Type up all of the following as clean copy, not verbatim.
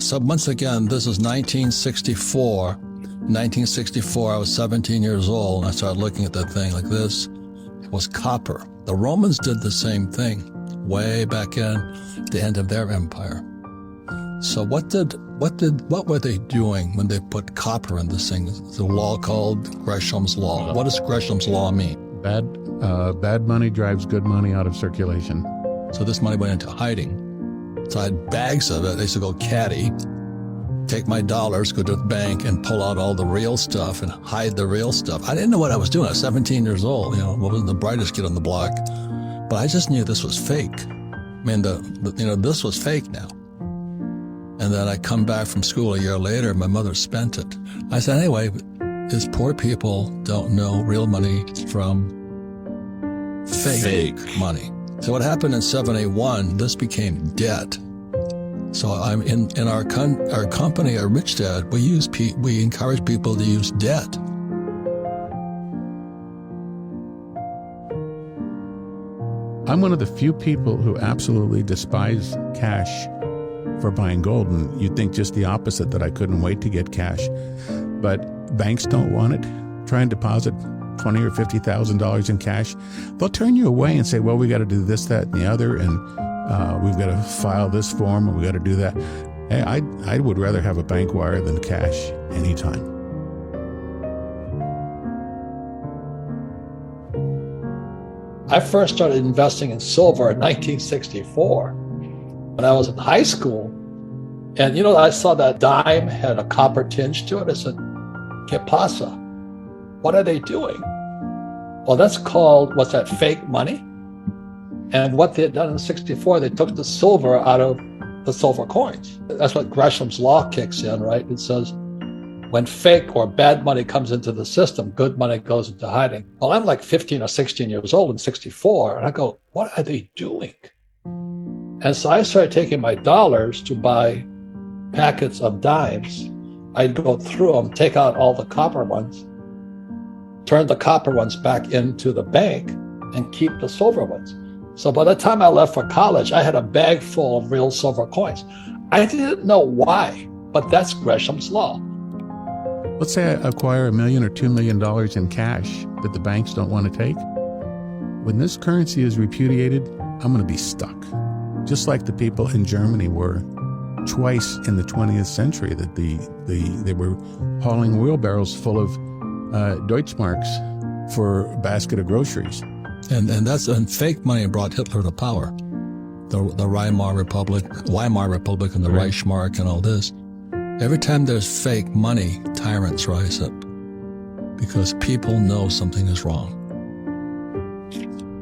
So once again, this is 1964. 1964, I was 17 years old, and I started looking at that thing like this. It was copper. The Romans did the same thing way back in the end of their empire. So what were they doing when they put copper in this thing? It's a law called Gresham's Law. What does Gresham's Law mean? Bad money drives good money out of circulation. So this money went into hiding. So I had bags of it. I used to go caddy, take my dollars, go to the bank, and pull out all the real stuff and hide the real stuff. I didn't know what I was doing. I was 17 years old. I wasn't the brightest kid on the block, but I just knew this was fake. I mean, this was fake now. And then I come back from school a year later, my mother spent it. I said, anyway, is poor people don't know real money from fake money. So what happened in 71, this became debt. So I'm in our company at Rich Dad, we encourage people to use debt. I'm one of the few people who absolutely despise cash for buying gold, and you'd think just the opposite, that I couldn't wait to get cash. But banks don't want it. Try and deposit $20,000 or $50,000 in cash. They'll turn you away and say, well, we got to do this, that, and the other, and we've got to file this form, and we got to do that. Hey, I would rather have a bank wire than cash anytime. I first started investing in silver in 1964 when I was in high school. And I saw that dime had a copper tinge to it. I said, ¿Qué pasa? What are they doing? Well, that's called, what's that, fake money? And what they had done in 64, they took the silver out of the silver coins. That's what Gresham's Law kicks in, right? It says, when fake or bad money comes into the system, good money goes into hiding. Well, I'm like 15 or 16 years old in 64, and I go, what are they doing? And so I started taking my dollars to buy packets of dimes. I'd go through them, take out all the copper ones, turn the copper ones back into the bank, and keep the silver ones. So by the time I left for college, I had a bag full of real silver coins. I didn't know why, but that's Gresham's Law. Let's say I acquire $1 million or $2 million in cash that the banks don't want to take. When this currency is repudiated, I'm going to be stuck. Just like the people in Germany were twice in the 20th century, that they were hauling wheelbarrows full of Deutschmarks for a basket of groceries. And fake money brought Hitler to power. The Weimar Republic, and the Right. Reichsmark and all this. Every time there's fake money, tyrants rise up because people know something is wrong.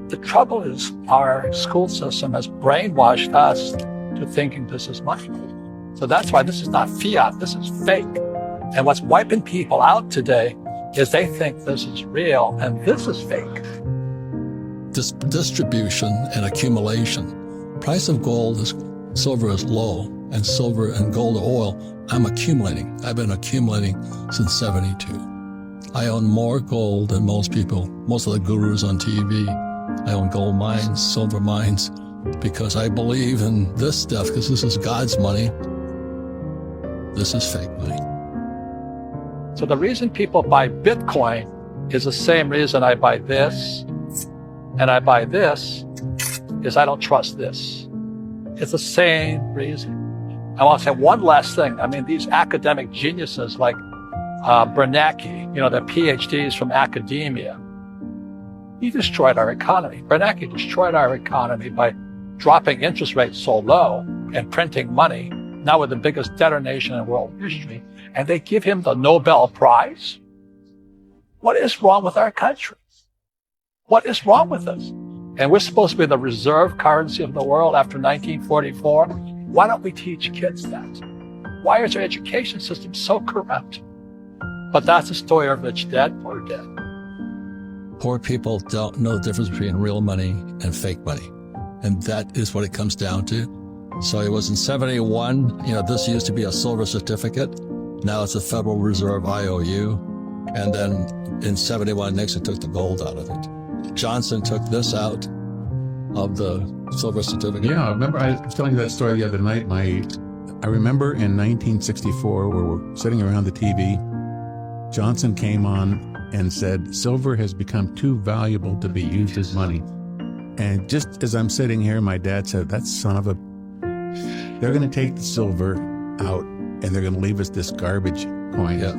The trouble is our school system has brainwashed us to thinking this is money. So that's why this is not fiat, this is fake. And what's wiping people out today is they think this is real and this is fake. Distribution and accumulation. Price of silver is low, and silver and gold or oil, I'm accumulating. I've been accumulating since 72. I own more gold than most people, most of the gurus on TV. I own gold mines, silver mines, because I believe in this stuff, because this is God's money. This is fake money. So the reason people buy Bitcoin is the same reason I buy this and I buy this, is I don't trust this. It's the same reason. I want to say one last thing. I mean, these academic geniuses like Bernanke, the PhDs from academia, he destroyed our economy. Bernanke destroyed our economy by dropping interest rates so low and printing money. Now we're the biggest debtor nation in world history, and they give him the Nobel Prize. What is wrong with our country? What is wrong with us? And we're supposed to be the reserve currency of the world after 1944. Why don't we teach kids that? Why is our education system so corrupt? But that's the story of Rich Dad, Poor Dad. Poor people don't know the difference between real money and fake money. And that is what it comes down to. So it was in 71, this used to be a silver certificate. Now it's a Federal Reserve IOU. And then in 71, Nixon took the gold out of it. Johnson took this out of the silver certificate. Yeah, I remember I was telling you that story the other night. My I remember in 1964, where we're sitting around the TV, Johnson came on and said, silver has become too valuable to be used as money. And just as I'm sitting here, my dad said, that son of a... They're going to take the silver out and they're going to leave us this garbage coin. Yeah.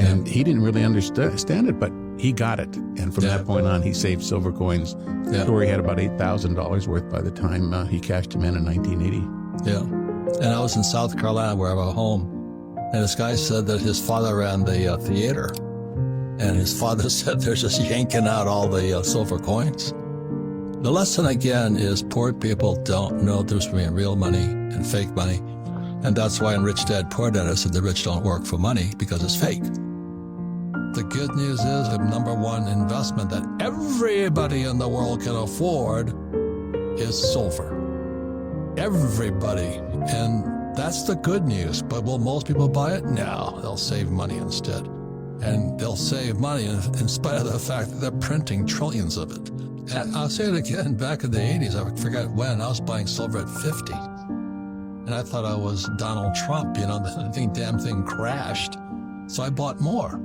And he didn't really understand it, but he got it. And from that point on, he saved silver coins. Where he had about $8,000 worth by the time he cashed them in 1980. Yeah. And I was in South Carolina where I have a home. And this guy said that his father ran the theater. And his father said they're just yanking out all the silver coins. The lesson, again, is poor people don't know there's between real money and fake money. And that's why in Rich Dad, Poor Dad, I said the rich don't work for money because it's fake. The good news is the number one investment that everybody in the world can afford is silver. Everybody. And that's the good news. But will most people buy it? No, they'll save money instead. And they'll save money in spite of the fact that they're printing trillions of it. And I'll say it again, back in the 80s, I forgot when, I was buying silver at 50. And I thought I was Donald Trump, the damn thing crashed. So I bought more.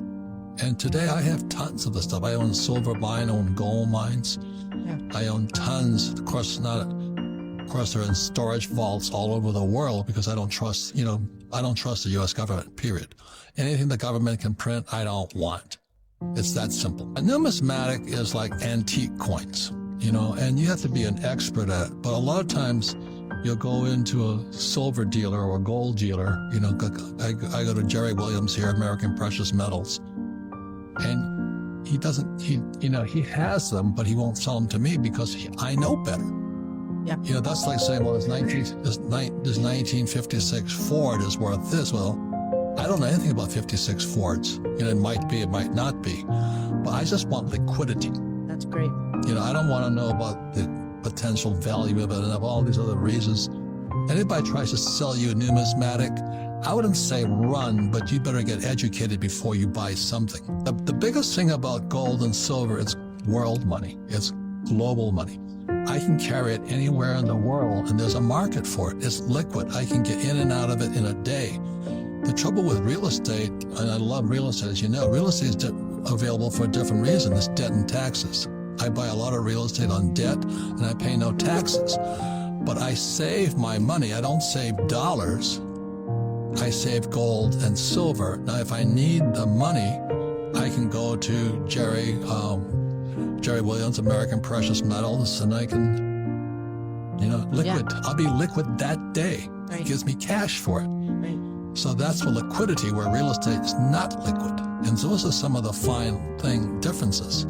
And today I have tons of the stuff. I own silver mine, I own gold mines. Yeah. I own tons. Of course, they're in storage vaults all over the world because I don't trust, I don't trust the U.S. government, period. Anything the government can print, I don't want. It's that simple. A numismatic is like antique coins, and you have to be an expert at it. But a lot of times you'll go into a silver dealer or a gold dealer. I go to Jerry Williams here, American Precious Metals, and he has them, but he won't sell them to me because I know better. Yeah. That's like saying, well, this 1956 Ford is worth this. Well, I don't know anything about 56 Fords. It might be, it might not be. But I just want liquidity. That's great. I don't want to know about the potential value of it and of all these other reasons. Anybody tries to sell you a numismatic, I wouldn't say run, but you better get educated before you buy something. The biggest thing about gold and silver, it's world money. It's global money. I can carry it anywhere in the world, and there's a market for it. It's liquid. I can get in and out of it in a day. The trouble with real estate, and I love real estate, as you know, real estate is available for a different reason. It's debt and taxes. I buy a lot of real estate on debt, and I pay no taxes. But I save my money. I don't save dollars. I save gold and silver. Now, if I need the money, I can go to Jerry Williams, American Precious Metals, and I can, liquid. Yeah. I'll be liquid that day. Right. It gives me cash for it. Right. So that's for liquidity, where real estate is not liquid. And those are some of the fine differences.